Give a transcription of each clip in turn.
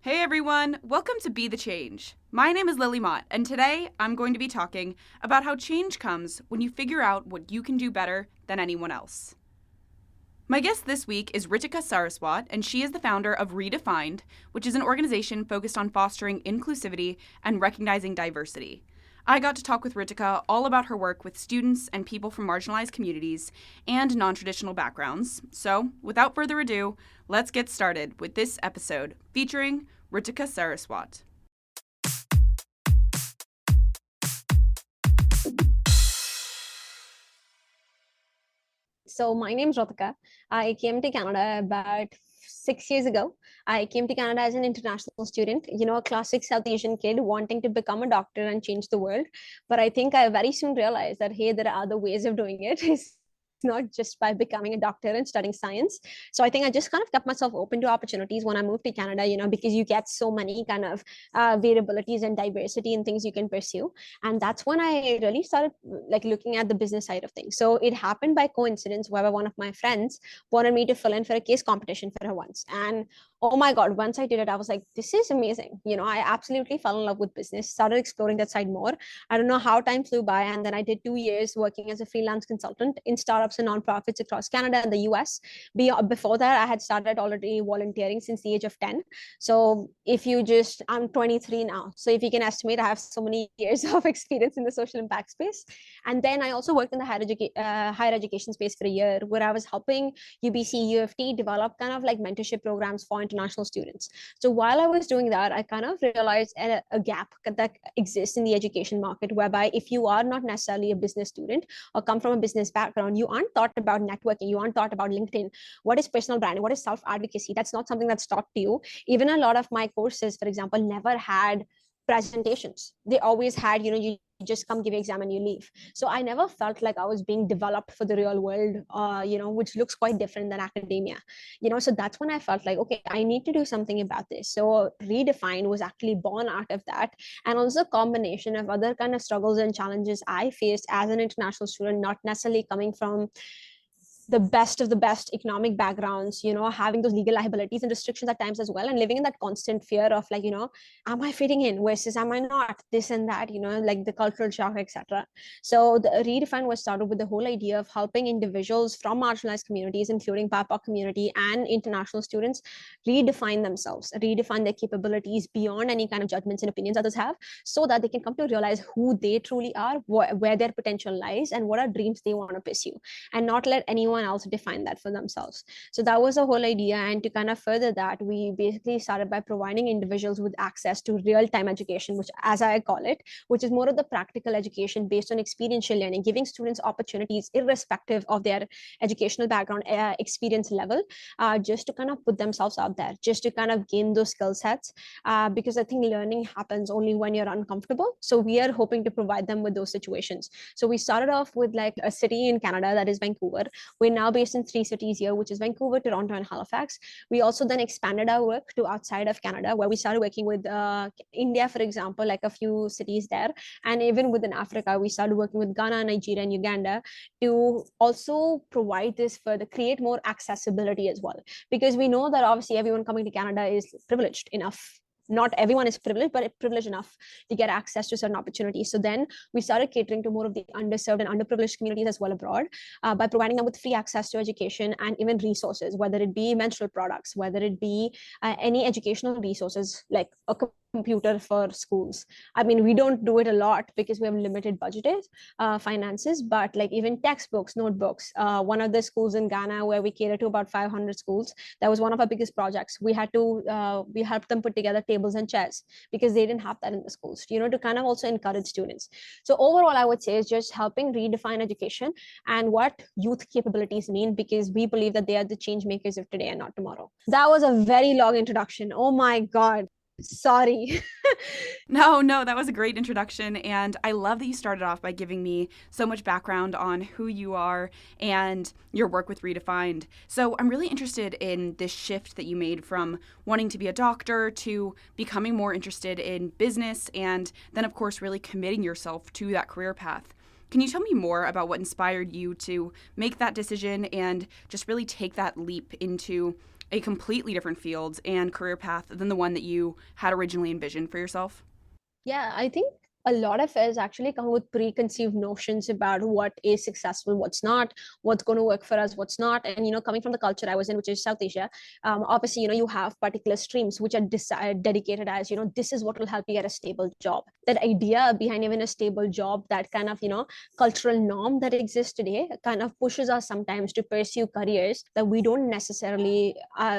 Hey everyone, welcome to Be the Change. My name is Lily Mott, and today I'm going to be talking about how change comes when you figure out what you can do better than anyone else. My guest this week is Ritika Saraswat, and she is the founder of Redefined, which is an organization focused on fostering inclusivity and recognizing diversity. I got to talk with Ritika all about her work with students and people from marginalized communities and non-traditional backgrounds. So, without further ado, let's get started with this episode featuring Ritika Saraswat. So my name is Ritika. I came to Canada about 6 years ago. I came to Canada as an international student, a classic South Asian kid wanting to become a doctor and change the world. But I think I very soon realized that, hey, there are other ways of doing it. It's not just by becoming a doctor and studying science. So I think I just kind of kept myself open to opportunities when I moved to Canada, because you get so many kind of variabilities and diversity in things you can pursue. And that's when I really started looking at the business side of things. So it happened by coincidence where one of my friends wanted me to fill in for a case competition for her once. And oh my God, once I did it, I was like, this is amazing. I absolutely fell in love with business, started exploring that side more. I don't know how time flew by. And then I did 2 years working as a freelance consultant in startups and nonprofits across Canada and the US. Before that, I had started already volunteering since the age of 10. So I'm 23 now. So if you can estimate, I have so many years of experience in the social impact space. And then I also worked in the higher education space for a year, where I was helping UBC, UFT develop kind of like mentorship programs for international students. So while I was doing that, I kind of realized a gap that exists in the education market, whereby if you are not necessarily a business student or come from a business background, you aren't taught about networking, you aren't taught about LinkedIn, what is personal branding, what is self-advocacy. That's not something that's taught to you. Even a lot of my courses, for example, never had presentations. They always had, you just come give your exam and you leave. So I never felt like I was being developed for the real world, which looks quite different than academia. So that's when I felt like, okay, I need to do something about this. So Redefine was actually born out of that, and also a combination of other kind of struggles and challenges I faced as an international student, not necessarily coming from the best of the best economic backgrounds, having those legal liabilities and restrictions at times as well, and living in that constant fear of like, am I fitting in versus am I not, this and that, like the cultural shock, etc. So the Redefine was started with the whole idea of helping individuals from marginalized communities, including BIPOC community and international students, redefine themselves, redefine their capabilities beyond any kind of judgments and opinions others have, so that they can come to realize who they truly are, where their potential lies, and what are dreams they want to pursue, and not let anyone else define that for themselves. So that was the whole idea. And to kind of further that, we basically started by providing individuals with access to real-time education, which, as I call it, which is more of the practical education based on experiential learning, giving students opportunities irrespective of their educational background, experience level, just to kind of put themselves out there, just to kind of gain those skill sets, because I think learning happens only when you're uncomfortable. So we are hoping to provide them with those situations. So we started off with like a city in Canada, that is Vancouver. We're now based in 3 cities here, which is Vancouver, Toronto, and Halifax. We also then expanded our work to outside of Canada, where we started working with India, for example, like a few cities there. And even within Africa, we started working with Ghana, Nigeria, and Uganda to also provide this further, create more accessibility as well. Because we know that obviously everyone coming to Canada is privileged enough. Not everyone is privileged, but privileged enough to get access to certain opportunities. So then we started catering to more of the underserved and underprivileged communities as well abroad, by providing them with free access to education and even resources, whether it be menstrual products, whether it be any educational resources like a computer for schools. I mean, we don't do it a lot because we have limited budgeted finances, but like even textbooks, notebooks. One of the schools in Ghana where we cater to about 500 schools, that was one of our biggest projects. We helped them put together tables and chairs because they didn't have that in the schools, to kind of also encourage students. So overall, I would say is just helping redefine education and what youth capabilities mean, because we believe that they are the change makers of today and not tomorrow. That was a very long introduction. Oh my God. Sorry. No, that was a great introduction. And I love that you started off by giving me so much background on who you are and your work with Redefined. So I'm really interested in this shift that you made from wanting to be a doctor to becoming more interested in business, and then, of course, really committing yourself to that career path. Can you tell me more about what inspired you to make that decision and just really take that leap into a completely different field and career path than the one that you had originally envisioned for yourself? Yeah, I think a lot of us actually come with preconceived notions about what is successful, what's not, what's going to work for us, what's not. And, coming from the culture I was in, which is South Asia, obviously, you have particular streams which are dedicated as, this is what will help you get a stable job. That idea behind even a stable job, that kind of, cultural norm that exists today kind of pushes us sometimes to pursue careers that we don't necessarily,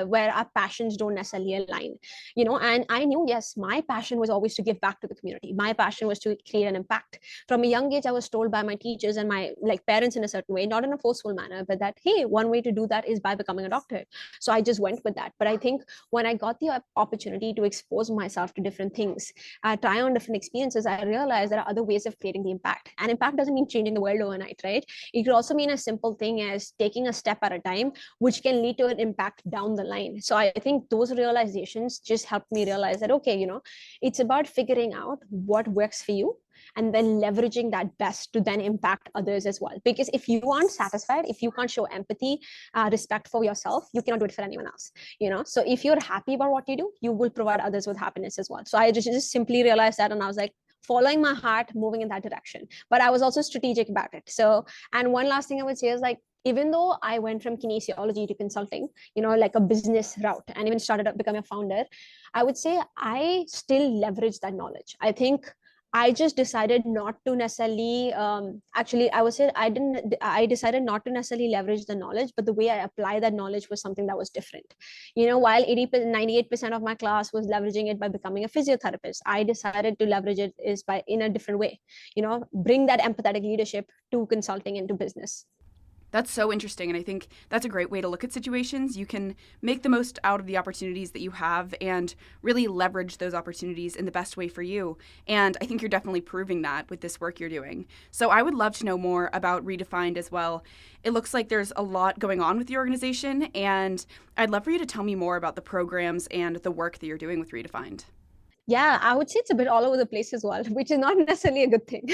where our passions don't necessarily align, and I knew, yes, my passion was always to give back to the community. My passion was to create an impact. From a young age, I was told by my teachers and my parents in a certain way, not in a forceful manner, but that, hey, one way to do that is by becoming a doctor. So I just went with that. But I think when I got the opportunity to expose myself to different things, try on different experiences, I realized there are other ways of creating the impact. And impact doesn't mean changing the world overnight, right? It could also mean a simple thing as taking a step at a time, which can lead to an impact down the line. So I think those realizations just helped me realize that, okay, it's about figuring out what works for you and then leveraging that best to then impact others as well. Because if you aren't satisfied, if you can't show empathy, respect for yourself, you cannot do it for anyone else. So if you're happy about what you do, you will provide others with happiness as well. So I just simply realized that, and I was like, following my heart, moving in that direction. But I was also strategic about it. So, and one last thing I would say is, like, even though I went from kinesiology to consulting, like a business route, and even started up becoming a founder, I would say I still leverage that knowledge. I think I just decided not to necessarily, actually, I would say I decided not to necessarily leverage the knowledge, but the way I apply that knowledge was something that was different. While 98% of my class was leveraging it by becoming a physiotherapist, I decided to leverage it is by in a different way, bring that empathetic leadership to consulting into business. That's so interesting. And I think that's a great way to look at situations. You can make the most out of the opportunities that you have and really leverage those opportunities in the best way for you. And I think you're definitely proving that with this work you're doing. So I would love to know more about Redefined as well. It looks like there's a lot going on with the organization, and I'd love for you to tell me more about the programs and the work that you're doing with Redefined. Yeah, I would say it's a bit all over the place as well, which is not necessarily a good thing.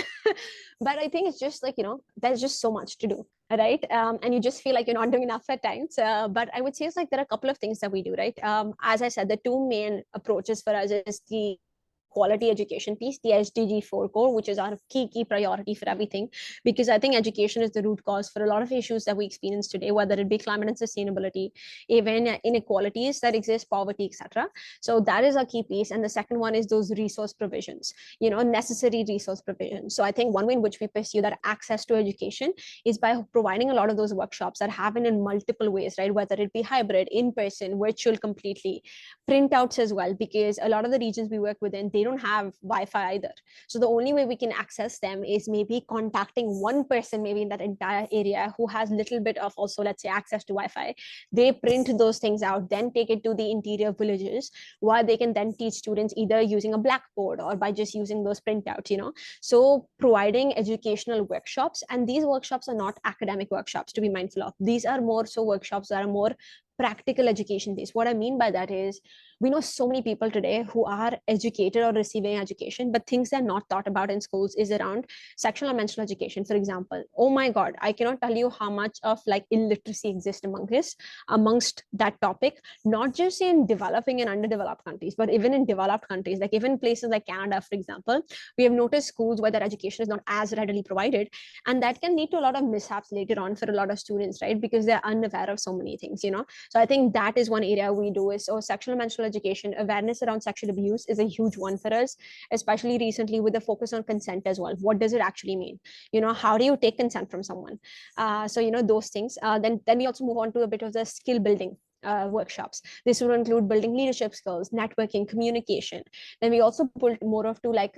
But I think it's just like, there's just so much to do, right? And you just feel like you're not doing enough at times. But I would say it's like there are a couple of things that we do, right? As I said, the two main approaches for us is the quality education piece, the SDG 4 core, which is our key priority for everything. Because I think education is the root cause for a lot of issues that we experience today, whether it be climate and sustainability, even inequalities that exist, poverty, etc. So that is our key piece. And the second one is those resource provisions, necessary resource provisions. So I think one way in which we pursue that access to education is by providing a lot of those workshops that happen in multiple ways, right? Whether it be hybrid, in person, virtual, completely, printouts as well, because a lot of the regions we work within, they don't have Wi-Fi either. So the only way we can access them is maybe contacting one person, maybe in that entire area, who has little bit of also, let's say, access to Wi-Fi. They print those things out, then take it to the interior villages, where they can then teach students either using a blackboard or by just using those printouts, So providing educational workshops, and these workshops are not academic workshops to be mindful of. These are more so workshops that are more practical education based. What I mean by that is, we know so many people today who are educated or receiving education, but things they're not taught about in schools is around sexual and menstrual education, for example. Oh my God, I cannot tell you how much of like illiteracy exists amongst that topic, not just in developing and underdeveloped countries, but even in developed countries, like even places like Canada, for example. We have noticed schools where their education is not as readily provided, and that can lead to a lot of mishaps later on for a lot of students, right? Because they're unaware of so many things. So I think that is one area we do is, so sexual and menstrual education, awareness around sexual abuse is a huge one for us, especially recently with the focus on consent as well. What does it actually mean? How do you take consent from someone? So those things. Then we also move on to a bit of the skill building workshops. This will include building leadership skills, networking, communication. Then we also pull more of to like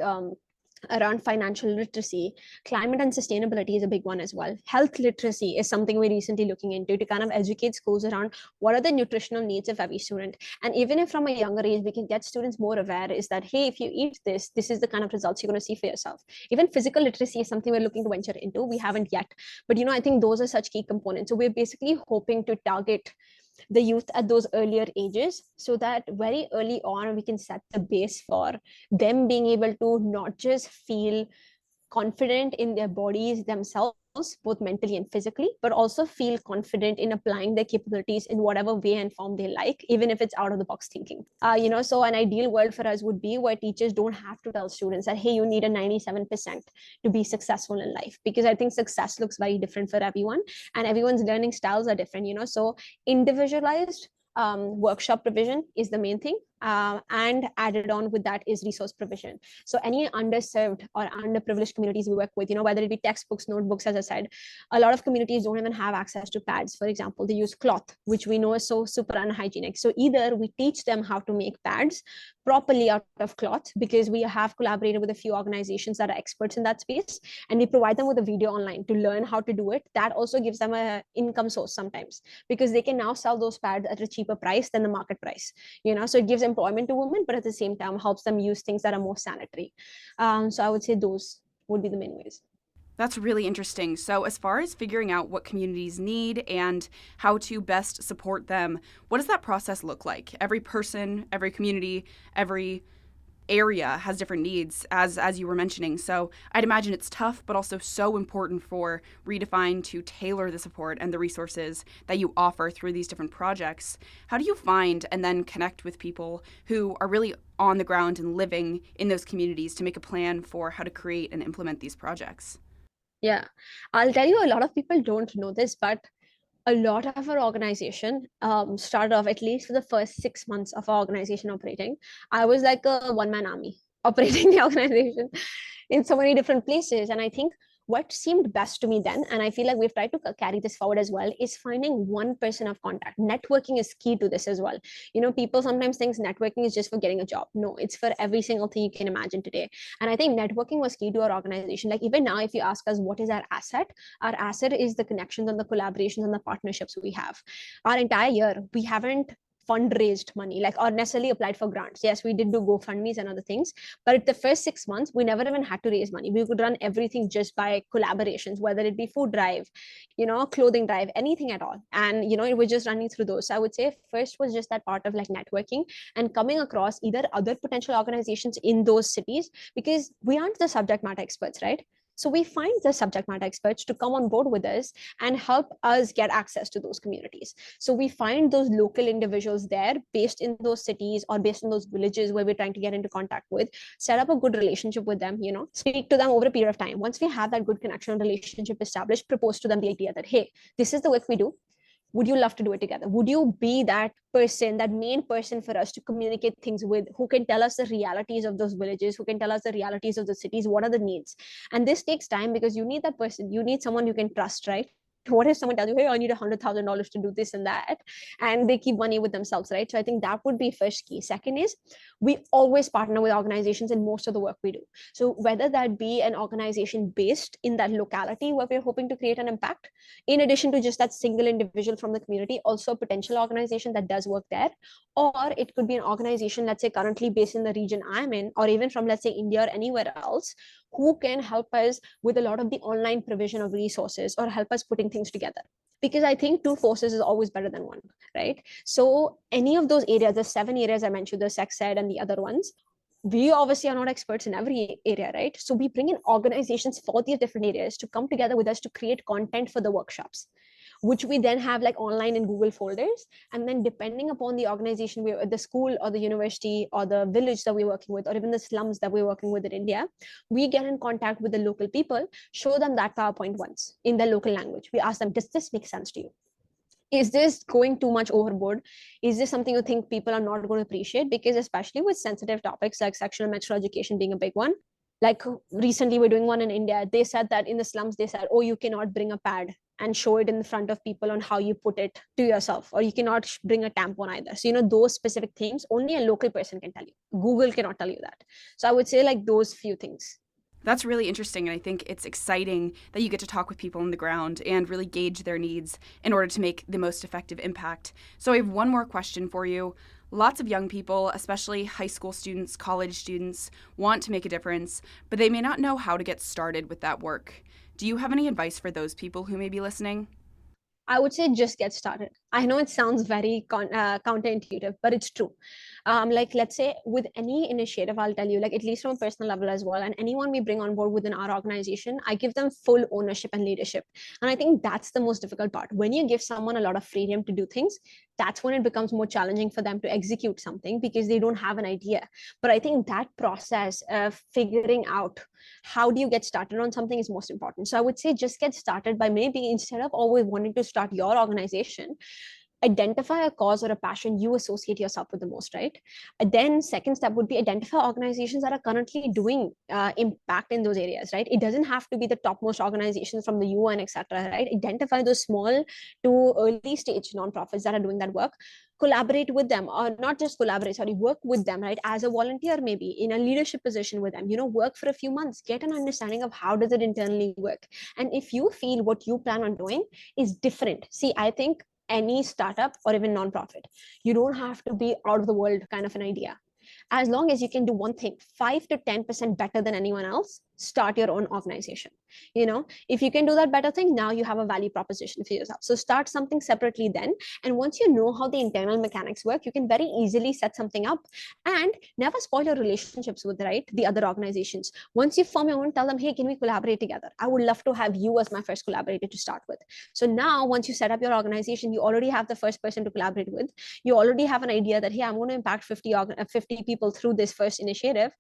around financial literacy. Climate and sustainability is a big one as well. Health literacy is something we're recently looking into to kind of educate schools around what are the nutritional needs of every student. And even if from a younger age, we can get students more aware is that, hey, if you eat this is the kind of results you're going to see for yourself. Even physical literacy is something we're looking to venture into. We haven't yet, but I think those are such key components. So we're basically hoping to target the youth at those earlier ages, so that very early on we can set the base for them being able to not just feel confident in their bodies themselves, both mentally and physically, but also feel confident in applying their capabilities in whatever way and form they like, even if it's out of the box thinking. So an ideal world for us would be where teachers don't have to tell students that, hey, you need a 97% to be successful in life, because I think success looks very different for everyone, and everyone's learning styles are different. So individualized workshop provision is the main thing, and added on with that is resource provision. So any underserved or underprivileged communities we work with, whether it be textbooks, notebooks, as I said, a lot of communities don't even have access to pads. For example, they use cloth, which we know is so super unhygienic. So either we teach them how to make pads properly out of cloth, because we have collaborated with a few organizations that are experts in that space, and we provide them with a video online to learn how to do it. That also gives them an income source sometimes, because they can now sell those pads at a cheaper price than the market price. So it gives employment to women, but at the same time helps them use things that are more sanitary. So I would say those would be the main ways. That's really interesting. So, as far as figuring out what communities need and how to best support them, what does that process look like? Every person, every community, every area has different needs, as you were mentioning. So I'd imagine it's tough, but also so important for Redefine to tailor the support and the resources that you offer through these different projects. How do you find and then connect with people who are really on the ground and living in those communities to make a plan for how to create and implement these projects? Yeah, I'll tell you, a lot of people don't know this, but a lot of our organization started off, at least for the first 6 months of our organization operating, I was like a one-man army operating the organization in so many different places. And I think what seemed best to me then, and I feel like we've tried to carry this forward as well, is finding one person of contact. Networking is key to this as well. People sometimes think networking is just for getting a job. No, it's for every single thing you can imagine today. And I think networking was key to our organization. Like even now, if you ask us what is our asset is the connections and the collaborations and the partnerships we have. Our entire year, we haven't fundraised money, like, or necessarily applied for grants. Yes, we did do GoFundMe's and other things, but at the first 6 months, we never even had to raise money. We could run everything just by collaborations, whether it be food drive, clothing drive, anything at all. And, it was just running through those. So I would say first was just that part of like networking and coming across either other potential organizations in those cities, because we aren't the subject matter experts, right? So we find the subject matter experts to come on board with us and help us get access to those communities. So we find those local individuals there based in those cities or based in those villages where we're trying to get into contact with, set up a good relationship with them, speak to them over a period of time. Once we have that good connection and relationship established, propose to them the idea that, hey, this is the work we do. Would you love to do it together? Would you be that person, that main person for us to communicate things with, who can tell us the realities of those villages, who can tell us the realities of the cities, what are the needs? And this takes time, because you need that person, you need someone you can trust, right? What if someone tells you, hey, I need $100,000 to do this and that, and they keep money with themselves, right? So I think that would be first key. Second is, we always partner with organizations in most of the work we do. So whether that be an organization based in that locality where we're hoping to create an impact, in addition to just that single individual from the community, also a potential organization that does work there, or it could be an organization, let's say currently based in the region I'm in, or even from, let's say, India or anywhere else, who can help us with a lot of the online provision of resources or help us putting things together. Because I think two forces is always better than one, right? So any of those areas, the 7 areas I mentioned, the sex ed and the other ones, we obviously are not experts in every area, right? So we bring in organizations for these different areas to come together with us to create content for the workshops, which we then have like online in Google folders. And then depending upon the organization, the school or the university or the village that we're working with, or even the slums that we're working with in India, we get in contact with the local people, show them that PowerPoint once in their local language. We ask them, does this make sense to you? Is this going too much overboard? Is this something you think people are not going to appreciate? Because especially with sensitive topics like sexual and menstrual education being a big one, like recently we're doing one in India, they said that in the slums, they said, oh, you cannot bring a pad and show it in front of people on how you put it to yourself, or you cannot bring a tampon either. So, those specific things, only a local person can tell you. Google cannot tell you that. So I would say like those few things. That's really interesting, and I think it's exciting that you get to talk with people on the ground and really gauge their needs in order to make the most effective impact. So I have one more question for you. Lots of young people, especially high school students, college students, want to make a difference, but they may not know how to get started with that work. Do you have any advice for those people who may be listening? I would say just get started. I know it sounds very counterintuitive, but it's true. Like, let's say with any initiative, I'll tell you, like, at least from a personal level as well, and anyone we bring on board within our organization, I give them full ownership and leadership. And I think that's the most difficult part. When you give someone a lot of freedom to do things, that's when it becomes more challenging for them to execute something because they don't have an idea. But I think that process of figuring out how do you get started on something is most important. So I would say just get started by, maybe instead of always wanting to start your organization, identify a cause or a passion you associate yourself with the most, right? And then second step would be identify organizations that are currently doing impact in those areas, right? It doesn't have to be the topmost organizations from the UN, etc., right? Identify those small to early stage nonprofits that are doing that work. Collaborate with them, or not just collaborate, sorry, work with them, right? As a volunteer, maybe in a leadership position with them, work for a few months, get an understanding of how does it internally work. And if you feel what you plan on doing is different, see, I think any startup or even nonprofit, you don't have to be out of the world kind of an idea. As long as you can do one thing 5 to 10% better than anyone else, start your own organization. If you can do that better thing, now you have a value proposition for yourself. So start something separately then, and once you know how the internal mechanics work, you can very easily set something up. And never spoil your relationships with, right, the other organizations. Once you form your own, tell them, hey, can we collaborate together? I would love to have you as my first collaborator to start with. So now once you set up your organization, you already have the first person to collaborate with. You already have an idea that, hey, I'm going to impact 50 people through this first initiative.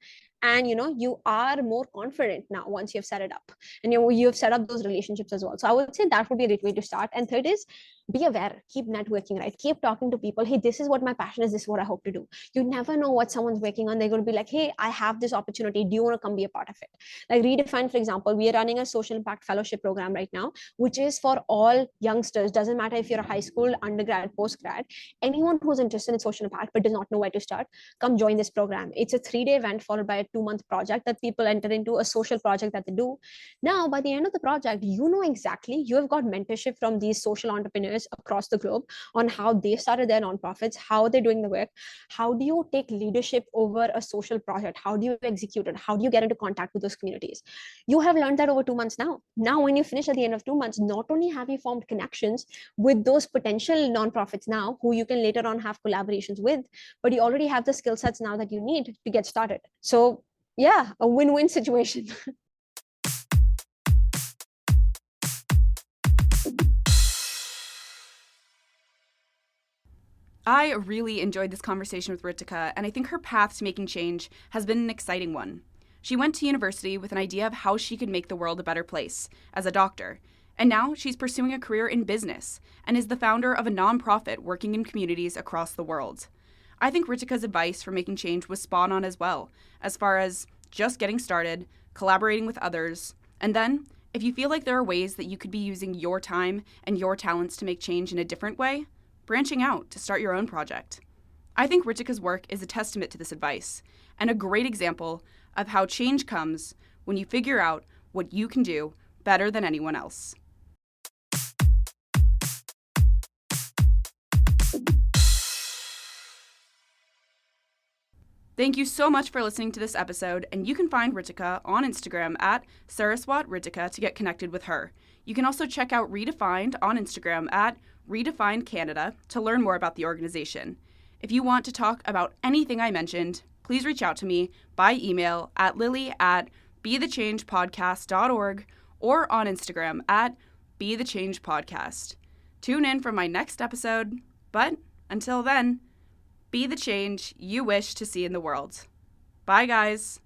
And you are more confident now once you've set it up, and you've set up those relationships as well. So I would say that would be a great way to start. And third is, be aware, keep networking, right? Keep talking to people. Hey, this is what my passion is, this is what I hope to do. You never know what someone's working on. They're going to be like, hey, I have this opportunity, do you want to come be a part of it? Like Redefine, for example, we are running a social impact fellowship program right now, which is for all youngsters. Doesn't matter if you're a high school, undergrad, postgrad, anyone who's interested in social impact but does not know where to start, come join this program. It's a 3-day event followed by a 2-month project that people enter into, a social project that they do. Now, by the end of the project, exactly, you have got mentorship from these social entrepreneurs across the globe on how they started their nonprofits, how they're doing the work, how do you take leadership over a social project, how do you execute it, how do you get into contact with those communities. You have learned that over 2 months now. Now, when you finish at the end of 2 months, not only have you formed connections with those potential nonprofits now who you can later on have collaborations with, but you already have the skill sets now that you need to get started. So yeah, a win-win situation. I really enjoyed this conversation with Ritika, and I think her path to making change has been an exciting one. She went to university with an idea of how she could make the world a better place as a doctor, and now she's pursuing a career in business and is the founder of a nonprofit working in communities across the world. I think Ritika's advice for making change was spot on as well, as far as just getting started, collaborating with others, and then, if you feel like there are ways that you could be using your time and your talents to make change in a different way, branching out to start your own project. I think Ritika's work is a testament to this advice, and a great example of how change comes when you figure out what you can do better than anyone else. Thank you so much for listening to this episode, and you can find Ritika on Instagram at Saraswat Ritika to get connected with her. You can also check out Redefined on Instagram at Redefined Canada to learn more about the organization. If you want to talk about anything I mentioned, please reach out to me by email at lily@bethechangepodcast.org or on Instagram at bethechangepodcast. Tune in for my next episode, but until then, be the change you wish to see in the world. Bye, guys.